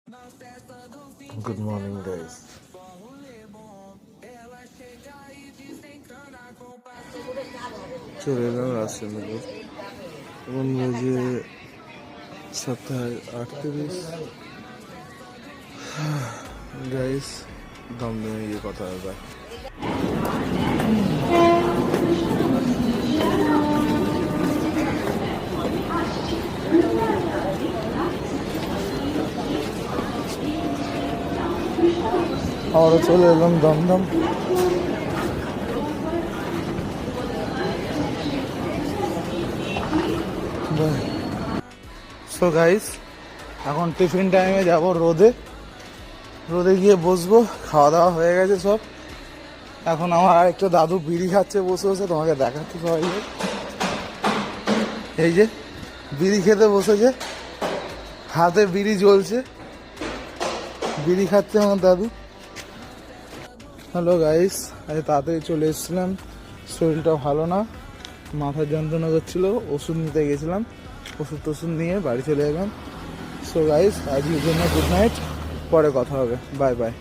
Good morning, guys. চলে এলাম রাজচন্দ্রপুর। এখন বাজে 7:38। গাইস, দমদমে গিয়ে কথা হবে। আমরা চলে এলাম দমদম। সো গাইস, এখন টিফিন টাইমে যাব রোদে গিয়ে বসবো। খাওয়া দাওয়া হয়ে গেছে সব। এখন আমার আরেকটা দাদু বিড়ি খাচ্ছে বসে বসে, তোমাকে দেখাচ্ছি সবাইকে। এই যে বিড়ি খেতে বসেছে, হাতে বিড়ি জ্বলছে, বিড়ি খাচ্ছে আমার দাদু। হ্যালো গাইস, আজ তাড়াতাড়ি চলে এসেছিলাম, শরীরটা ভালো না, মাথার যন্ত্রণা করছিল, ওষুধ নিতে গেছিলাম, ওষুধ নিয়ে বাড়ি চলে এলাম। সো গাইস, আজকের জন্য গুড নাইট, পরে কথা হবে, বাই বাই।